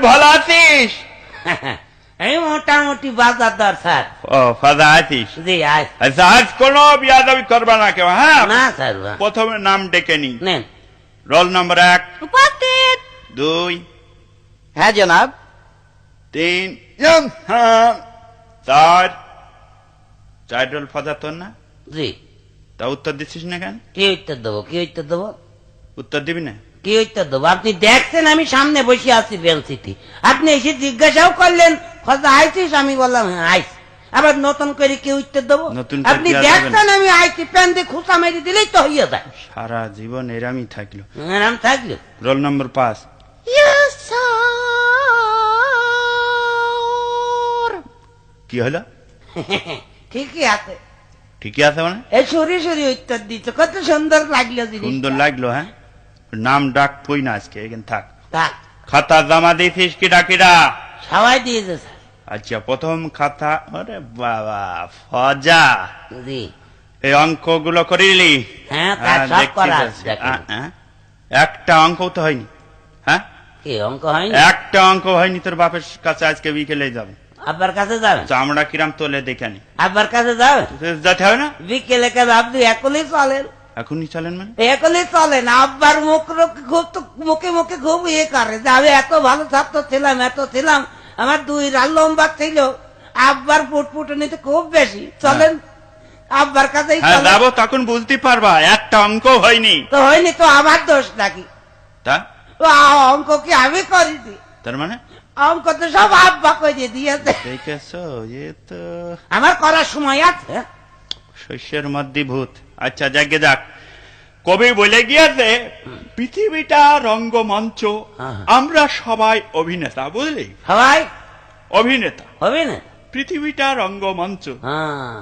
ভালো আছিস? এই মোটামুটি বাজারদার স্যার। ও ফাদা আছিস? জি আজ। আচ্ছা আজ কোনো বিয়াদবি করবা না কেউ, হ্যাঁ? না স্যার। প্রথমে নাম ডেকে নি। নেন। রোল নম্বর 1 উপস্থিত। 2 হ্যাঁ জনাব। 3 হ্যাঁ 4 4 রোল ফাদা তোর না? জি। তা উত্তর দিচ্ছিস না কেন? কি উত্তর দেবো? কি উত্তর দেবো? উত্তর দিবি না? কি উত্তর দেবো? আপনি দেখছেন আমি সামনে বসে আছি বেঞ্চিতে, আপনি এসে জিজ্ঞাসাও করলেন কথা আইছিস, আমি বললাম হ্যাঁ আইস। আবার নতুন করে কি উত্তর দেবো? নতুন আপনি দেখছেন আমি আইছি, প্যান দিয়ে খুঁচা মেরে দিলেই তো হইয়া যায়। সারা জীবন এরামই থাকলো। এরম থাকলো। Roll number 5 yes sir. কি হলো? ঠিকই আছে। ঠিকই আছে মানে? এই সরি সরি উত্তর দিচ্ছে, কত সুন্দর লাগলো জিনিস। সুন্দর লাগলো, হ্যাঁ? নাম ডাক কই না আজকে, এখানে থাক। থাক। খাতা জমা দিয়েছিস কিডা কিডা? সবাই দিয়েছে স্যার। আচ্ছা প্রথম খাতা, আরে বাবা ফজা, জি। এই অঙ্কগুলো করিলি? হ্যাঁ তার সব দেখছি করা তো। আছে, দেখেন। একটা অঙ্ক তো হয়নি, হ্যাঁ? কি অঙ্ক হয়নি? একটা অঙ্ক হয়নি। তোর বাপের কাছে আজকে বিকেলে যাবে। আব্বার কাছে যাবেন? চামড়া কিরাম তোলে দেখে নি। আব্বার কাছে যাবেন? যেতে হবে না? বিকেলে কাজ আপনি একলেই চলেন? এখনই চলেন মানে? একলেই চলেন। আব্বার মুখে মুখে খুব ইয়ে করে যে আমি এত ভালো ছাত্র ছিলাম, এত ছিলাম, আমার 2 রাল লম্বা ছিল। আব্বার ফুটফুটনিতে খুব বেশি। চলেন আব্বার কাছেই হ্যাঁ চলেন। যাবো, তখন বুঝতে পারবা একটা অঙ্ক হয়নি। তো হয়নি তো আমার দোষ নাকি? তা অঙ্ক কি আমি করিনি? তার মানে অঙ্ক তো সব আব্বা করে দিয়েছে। দেখেছো, এ তো আমার করার সময় আছে। শস্যের মধ্যে ভূত। আচ্ছা যাকে যাক, কবি বলে গিয়েছে পৃথিবীটা রঙ্গমঞ্চ, হ্যাঁ। আমরা সবাই অভিনেতা, বুঝলি? সবাই অভিনেতা। হবে না? পৃথিবীটা রঙ্গমঞ্চ। হ্যাঁ,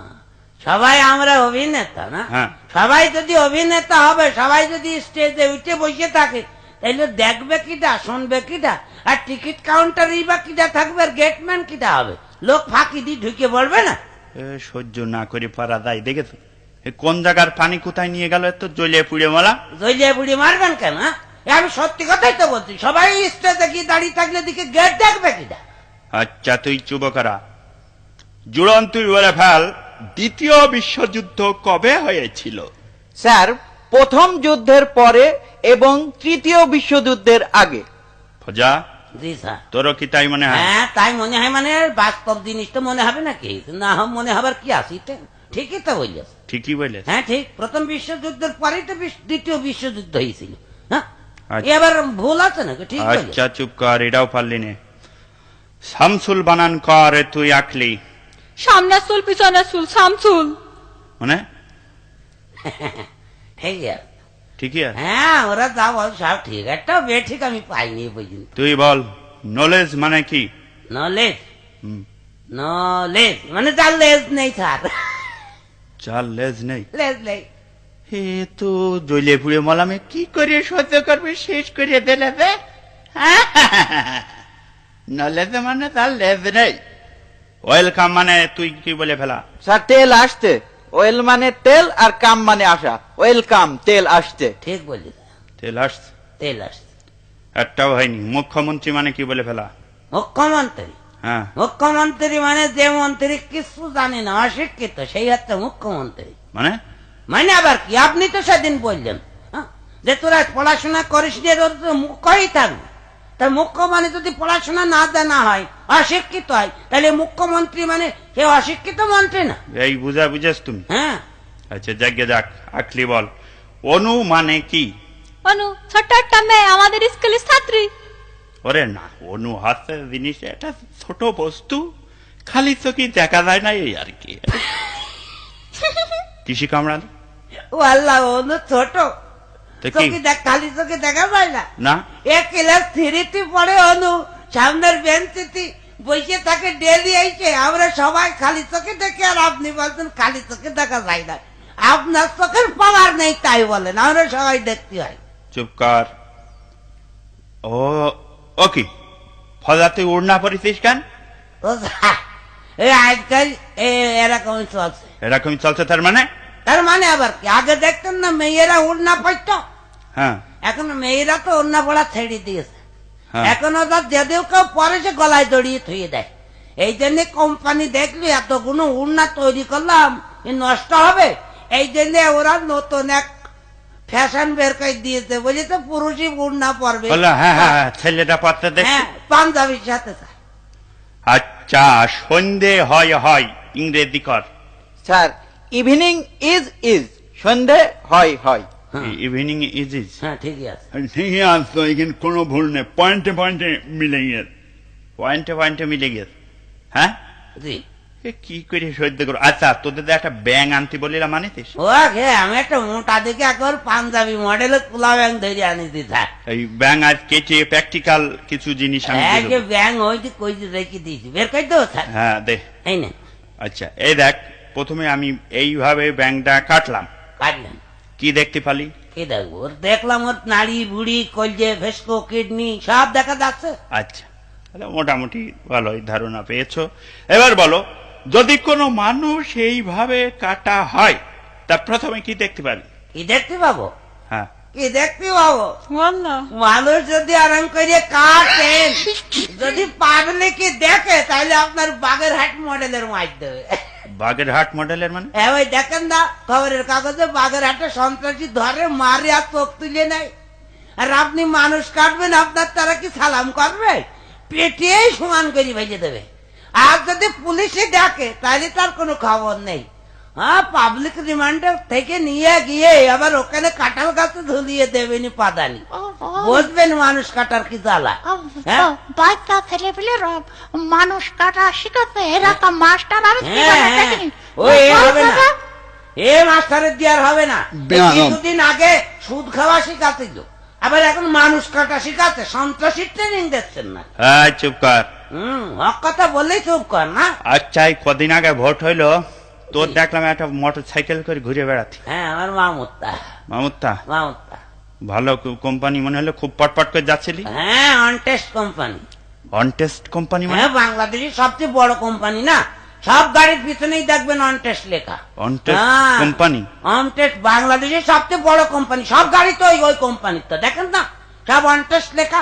সবাই আমরা অভিনেতা না? হ্যাঁ। সবাই যদি অভিনেতা হবে, সবাই যদি স্টেজে উঠে বসে থাকে, তাহলে দেখবে কিটা, শুনবে কিটা, আর টিকিট কাউন্টারই বা কিটা থাকবে, আর গেটম্যান কিটা হবে? লোক ফাঁকি দিয়ে ঢুকে পড়বে না? এ সহ্য না করে পারা যায়, দেখেছো? এ কোন জায়গার পানি কোথায় নিয়ে গেল, এত জ্বলিয়ে পুড়ে মালা। জইলে বুড়ি মারবেন কেন? হ্যাঁ? এ আমি সত্যি কথাই তো বলছি, সবাই স্টেজে গিয়ে দাঁড়িয়ে থাকলে দিকে গেট দেখবে কিটা? আচ্ছা তুই চুপ করা। জুড়ন তুই বলে ফেল, দ্বিতীয় বিশ্বযুদ্ধ কবে হয়েছিল? স্যার, প্রথম যুদ্ধের পরে এবং তৃতীয় বিশ্বযুদ্ধের আগে। ফজা, জি স্যার। তোরও কি তাই মনে হয়? হ্যাঁ তাই মনে হয়। মানে বাস্তব জিনিস তো মনে হবে নাকি? না মনে হবার কি আছে? ঠিকই তো বললেন। ঠিকই বলে। হ্যাঁ ঠিক, প্রথম বিশ্বযুদ্ধের পরেই তো দ্বিতীয় বিশ্বযুদ্ধ হয়েছিল। হ্যাঁ আচ্ছা। এবার ভুল আছে নাকি? ঠিক বললেন। আচ্ছা চুপ কর, এটাও পারলি নে। শামসুল বানান কর, তুই আঁকলি সামনে চুল পিছনে চুল শামসুল। মানে? ঠিক আছে। ঠিকই আছে। হ্যাঁ ওরা যা বল সব ঠিক, একটা বে ঠিক আমি পাইনি এই পর্যন্ত। তুই বল নলেজ মানে কি? নলেজ? হুম, নলেজ মানে যার লেজ নেই স্যার। চার লেজ নেই। লেজ নেই। হে তো জ্বলিয়ে পুড়ে মলামে কি করে সহ্য করবে, শেষ করে দিলে রে। নলেজ মানে তার লেজ নেই। ওয়েলকাম মানে তুই কি বলে ফেলা? স্যার, তেল আসতে। ওয়েল মানে তেল, আর কাম মানে আসা। ওয়েলকাম, তেল আসতে। ঠিক বললি। তেল আসছে, তেল আসছে। একটাও হয়নি। মুখ্যমন্ত্রী মানে কি বলে ফেলা? মুখ্যমন্ত্রী? হ্যাঁ। মুখ্যমন্ত্রী মানে যে মন্ত্রী কিছু জানে না, অশিক্ষিত, সেই হচ্ছে মুখ্যমন্ত্রী। মানে? মানে আবার কি? আপনি তো সেদিন বললেন যে তোরা পড়াশোনা করিস নি, তোর তো মুখ্যই থাকবে। তাই মুখ্য মানে যদি পড়াশোনা না জানা হয়, অশিক্ষিত হয়, তাহলে মুখ্যমন্ত্রী মানে সে অশিক্ষিত মন্ত্রী না? এই বুঝেছ তুমি? হ্যাঁ। আচ্ছা যাকে যাক, আঁকলি বল অনু মানে কি? অনু ছোট্ট একটা মেয়ে, আমাদের স্কুলের ছাত্রী। ওরে না, অনু হাতে জিনিস, এটা ছোট বস্তু, খালি চোখে দেখা যায় না, এই আর কি। কৃষি কামড়াল ও আল্লাহ, অনু ছোট তো কি? চোখে খালি চোখে দেখা যায় না? না, এক ক্লাস 3 পড়ে অনু, সামনের বেঞ্চিতে বসে থাকে ডেলি আইছে। আমরা সবাই খালি চোখে দেখি, আর আপনি বলছেন খালি চোখে দেখা যায় না। আপনার চোখের পাওয়ার নেই তাই বলেন, আমরা সবাই দেখতে হয়। চুপ কর। ও ওকে, ফজাতে উড়না পরিছিস কেন? ও এই আজকাল এরকম চলছে। এরকম চলছে তার মানে? তার মানে আবার কি? আগে দেখতেন না মেয়েরা উড়না পড়ত, হ্যাঁ এখন মেয়েরা তো উড়না পড়া ছেড়ে দিয়েছে। হ্যাঁ। এখনো তার যদিও কেউ পরে সে গলায় দড়িয়ে থুয়ে দেয়। এই জন্য কোম্পানি দেখলি এতগুলো উড়না তৈরি করলাম এ নষ্ট হবে, এই জন্য ওরা নতুন এক ফ্যাশন বের করে দিয়েছে, বুঝলি তো, পুরুষই উড়না পরবে। বললো হ্যাঁ হ্যাঁ হ্যাঁ, ছেলেটা পড়তে দেখছি। হ্যাঁ, পাঞ্জাবির সাথে স্যার। আচ্ছা, সন্ধে হয় হয় ইংরেজি কর। স্যার, ইভিনিং ইজ সন্ধে হয় হয়। Evening is is. হ্যাঁ, ঠিকই আছে। ঠিকই আসতো, এখানে কোনো ভুল নেই, পয়েন্টে পয়েন্টে মিলে গিয়েছে, পয়েন্টে পয়েন্টে মিলে গিয়েছে। হ্যাঁ, জি। এ কি করে সহ্য করো? আচ্ছা, তোদের তো একটা ব্যাং আনতে বলিলাম, আনিতিস? ও গে, আমি একটা মোটা দেখে একবার পাঞ্জাবি মডেলের পোলা ব্যাং ধরে আনিছি স্যার। এই ব্যাং আজ কেটে প্র্যাকটিক্যাল কিছু জিনিস আমি দিয়ে দেবো। ব্যাং হয়েছে কই রেখে দিয়েছি, বের করে দেবো স্যার। হ্যাঁ দে। এই না, আচ্ছা, এই দেখ, প্রথমে আমি এইভাবে ব্যাংটা কাটলাম, কাটলেন, কি দেখতে পালি? কি দেখবো? ওর দেখলাম ওর নাড়ি বুড়ি কলজে ভেস্কো কিডনি সব দেখা যাচ্ছে। আচ্ছা, তাহলে মোটামুটি ভালোই ধারণা পেয়েছো। এবার বলো, যদি কোনো মানুষ এইভাবে কাটা হয় তা প্রথমে কি দেখতে পারি? কি দেখতে পাবো? হ্যাঁ, কি দেখতে পাবো? والله মানুষ যদি আরাম করে কাটেন, যদি পাবলিকে দেখে তাহলে আপনার বাগেরহাট মডেলের মাইর দেবে। বাগেরহাট মডেলের মানে? হ্যাঁ, ওই দেখেন না খবরের কাগজে বাগেরহাটে সন্ত্রাসী ধরে মারে আর চোখ তুলে নেয়, আর আপনি মানুষ কাটবেন, আপনার তারা কি সালাম করবে? পেটিয়েই সমান করে ভেজে দেবে। আর যদি পুলিশে ডাকে তাহলে তার কোনো খবর নেই। হ্যাঁ, পাবলিক রিমান্ডে থেকে নিয়ে গিয়ে আবার ওখানে কাঁঠাল গাছে ঝুলিয়ে দেবেনি পাদানি। বুঝবেন মানুষ কাটার কি জ্বালা। হ্যাঁ? বাচ্চা ছেলে পেলে মানুষ কাটা শিখাতে এরকম মাস্টার আমি হ্যাঁ, হ্যাঁ। ওই এ হবে না, এ মাস্টারের দেওয়ার হবে না। কিছুদিন আগে সুদ খাওয়া শিখাচ্ছিল, আবার এখন মানুষ কাটা শিখাচ্ছে, সন্ত্রাসী ট্রেনিং দিচ্ছেন না। হ্যাঁ, চুপ কর। হক কথা বললেই চুপ কর না। আচ্ছা, এই কদিন আগে ভোট হইলো, তোর দেখলাম একটা মোটর সাইকেল করে ঘুরে বেড়াতে। হ্যাঁ, আমার মামুত্তা। মামুত্তা? মামুত্তা। ভালো কোম্পানি মনে হলো, খুব পটপট করে যাচ্ছিলি। হ্যাঁ, অনটেস্ট কোম্পানি। অনটেস্ট কোম্পানি মানে? হ্যাঁ, বাংলাদেশের সবচেয়ে বড় কোম্পানি না, সব গাড়ির পিছনেই দেখবেন অনটেস্ট লেখা। On test company? অনটেস্ট বাংলাদেশের সবচেয়ে বড় কোম্পানি, সব গাড়ি তো ওই কোম্পানির, তো দেখেন না সব অনটেস্ট লেখা।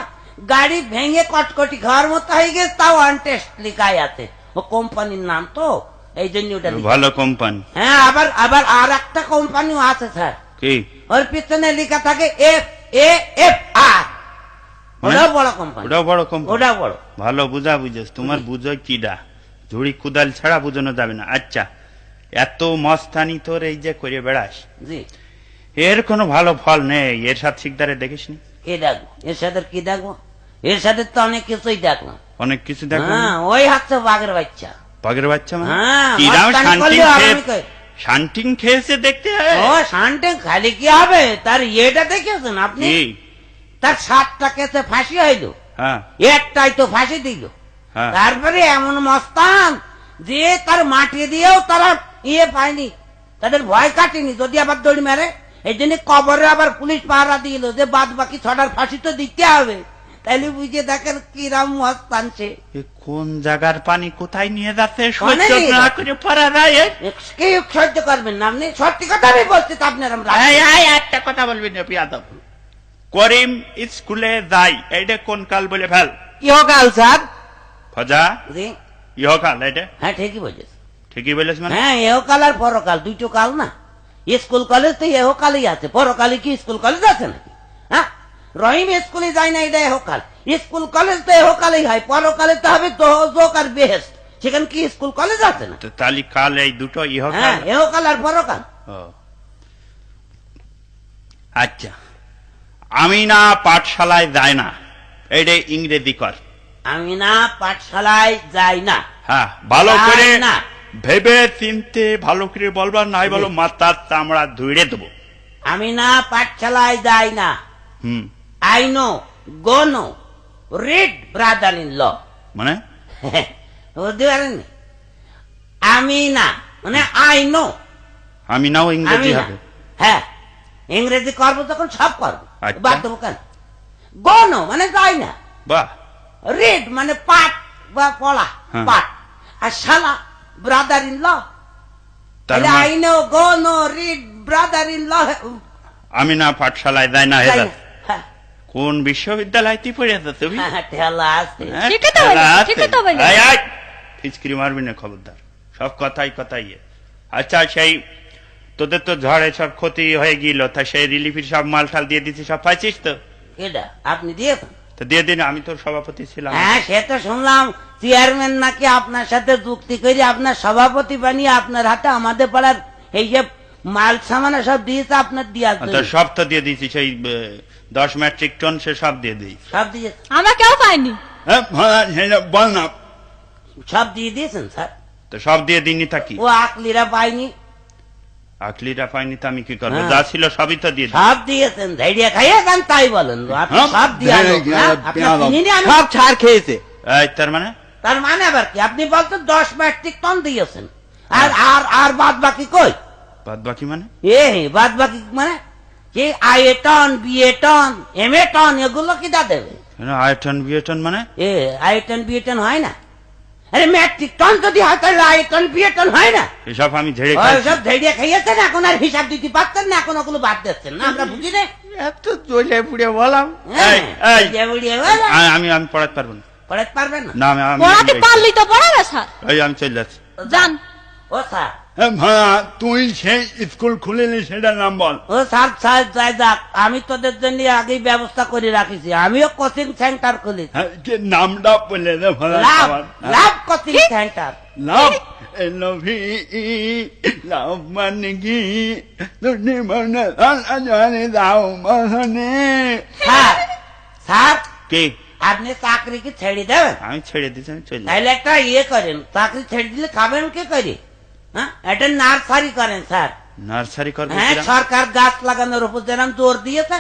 গাড়ি ভেঙে কটকটি খাওয়ার মতো হয়ে গেছে, তাও অনটেস্ট লেখাই আছে, ও কোম্পানির নাম তো, এই জন্য ওটা লেখা। ভালো কোম্পানি। হ্যাঁ, আবার আবার আর একটা কোম্পানিও আছে স্যার, কি? ওর পিছনে লেখা থাকে FAFR, ওটাও বড় কোম্পানি। ওটাও বড় কোম্পানি? ওটাও বড়। ভালো বুঝা বুঝেছ, তোমার বুঝো কিডা, ঝুড়ি কুদাল ছাড়া বুঝানো যাবে না। আচ্ছা, এত মস্তানি তোর এই যে করে বেড়াস, জি, এর কোনো ভালো ফল নেই, এর সাথে শিকদারে দেখিস নি? কি দেখবো এর সাথে? কি দেখবো এর সাথে? তো অনেক কিছুই দেখলাম। অনেক কিছু দেখো। হ্যাঁ, ওই হচ্ছে বাঘের বাচ্চা। বাঘের বাচ্চা মানে? হ্যাঁ, কিরাম মস্তানি শান্তিং করলেও খেয়ে- আরামই করে। শান্তিং খেয়েছে দেখতে হয়। ও শান্তি খালি কি হবে, তার ইয়েটা দেখেছেন আপনি? কি? তার 7টা কেসে ফাঁসি হইল, হ্যাঁ একটাই তো ফাঁসি দিল। হ্যাঁ। তারপরে এমন মস্তান যে তার মাটি দিয়েও তারা ইয়ে পায়নি, তাদের ভয় কাটেনি যদি আবার দড়ি মেরে। এই জন্য কবরে আবার পুলিশ পাহারা দিল যে বাদ বাকি 6টার ফাঁসি তো দিতে হবে। তাইলে বুঝে দেখেন কিরাম মস্তান সে। এ কোন জায়গার পানি কোথায় নিয়ে যাচ্ছে কোনে সহ্য নিয়ে না যাচ্ছে? করে পারা যায়? কি সহ্য করবেন না আপনি? সত্যি কথা আমি বলছি তো আপনার। একটা কথা বলবি না পিয়াদব। করিম স্কুলে যাই, এইটা কোন কাল বলে ফেল? ইহকাল স্যার। ফজা, জি, ইহকাল এটা? হ্যাঁ ঠিকই বলছিস। ঠিকই বলেছ মানে? হ্যাঁ, এহকাল আর পরকাল দুইটো কাল না। স্কুল কলেজ তো এহকালই আছে, পরকালে কি স্কুল কলেজ আছে নাকি? হ্যাঁ, রহিম স্কুলে যায় না, এটা এহকাল। স্কুল কলেজ তো এহকালেই হয়, পরকালে তো হবে দোজক আর বেহেশত, সেখানে কি স্কুল কলেজ আছে না? তো তালি কাল এই দুটো ইহকাল? হ্যাঁ, এহকাল আর পরকাল। ও আচ্ছা, আমি না পাঠশালায় যাই না, এইটা ইংরেজি কর। আমি না পাঠশালায় যাই না। হ্যাঁ, ভালো যাই করে না। ভেবে চিনতে ভালো করে বলবার, নাই বলো মাথার চামড়া ধুইড়ে দেবো। আমি না পাঠশালায় যাই না। Hmm, I know, go no, read brother in law. মানে? বুঝতে পারেননি? আমি না মানে আই নো। আমি নাও আমি ইংরেজি না, হবে? হ্যাঁ, ইংরেজি করবো তখন সব করবো, আচ্ছা। বাদ দেবো কেন? গো নো মানে যাই না, বাহ, রিড মানে পাঠ বা পড়া, হ্যাঁ। পাঠ, আর শালা ব্রাদার ইন ল। তার মানে I know, go no, read brother in law. আমি না পাঠশালায় যাই না, হেদার কোন বিশ্ববিদ্যালয়তে পড়েছ তুমি? ঠেলা আছে। হ্যাঁ, ঠিকই তো খেলা বলেছো, আছে। ঠিকই তো বলেছো। এই, এই, ফিচকিরি মারবি না, খবরদার। সব কথাই কথাই। আচ্ছা, সেই তোদের তো ঝড়ে সব ক্ষতি হয়ে গেল, তা সেই রিলিফের সব মাল টাল দিয়ে দিচ্ছি, সব পাইছিস তো? এটা আপনি দিয়েছেন? তো দিয়ে দিন, আমি তোর সভাপতি ছিলাম। হ্যাঁ, সে তো শুনলাম চেয়ারম্যান নাকি আপনার সাথে যুক্তি করে আপনার সভাপতি বানিয়ে আপনার হাতে আমাদের পাড়ার এই যে মাল সামানা সব দিয়েছে আপনার দেওয়ার তো জন্য। সব তো দিয়ে দিয়েছি, সেই 10 মেট্রিক টন সে সব দিয়ে দিই। সব দিয়েছে? আমরা কেউ পাইনি। বল না। সব দিয়ে দিয়েছেন স্যার? তো সব দিয়ে দিনই থাকি। ও আকলিরা পাইনি? আকলিরা পাইনি তো আমি কি করবো? হ্যাঁ। যা ছিল সবই তো দিয়ে দিই। সব দিয়েছেন, ধৈর্য খাইয়ে যান তাই বলেন। আপনি হ্যাঁ, সব দিয়ে আনো, ধৈর্য, হ্যাঁ? ধৈর্য, আপনার ধৈর্য। চিনি না আমি? সব ছাড় খেয়েছে। এই, তার মানে তার মানে আবার কি? আপনি বলতো 10 মেট্রিক টন দিয়েছেন, আর আর আর বাদ বাকি কই? বাদ বাকি মানে? বাদ বাকি মানে যে আইএ টন, বিএ টন, এমএ টন এগুলো কি দা দেবে? কেন আয়টন বিয়েটন মানে? আইএ টন, বিএ টন হয় না? আরে মেট্রিক টন যদি হয় তাহলে আইএ টন, বিএ টন হয় না? এসব আমি ঝেড়ে ওই খাইছি। সব ধৈর্য খাইয়েছেন, এখন আর হিসাব দিতে পারতেন না, এখন ওগুলো বাদ দিচ্ছেন না, আমরা বুঝি না। এত জ্বলে পুড়ে বললাম। হ্যাঁ, এই, যে বুড়িয়ে বলে, আমি আমি পড়াতে পারবো না। পড়াতে পারবেন না? না, আমি পড়াতে পারলি তো পড়াবে স্যার। এই, আমি চলে যাচ্ছি। যান। ও স্যার, তুই সেই স্কুল খুলিনি, সেটার নাম বল। ও স্যার, স্যার যাই যাক, আমি তোদের জন্য আগেই ব্যবস্থা করে রাখিছি, আমিও কোচিং সেন্টার খুলেছি। নামটা বলে দে। লাভ লাভ কোচিং সেন্টার। লাভ এলভি লাভ মানে কি? তুমি মনে জানে দাও মনে। স্যার, স্যার কে? আপনি চাকরি কি ছেড়ে দেবেন? আমি ছেড়ে দিচ্ছি, আমি চলে যাচ্ছি। তাহলে একটা ইয়ে করেন, চাকরি ছেড়ে দিলে খাবেন কে করে? হ্যাঁ, এটা নার্সারি করেন স্যার। নার্সারি করবে হ্যাঁ, কিরা? সরকার গাছ লাগানোর উপর যেরকম জোর দিয়েছে,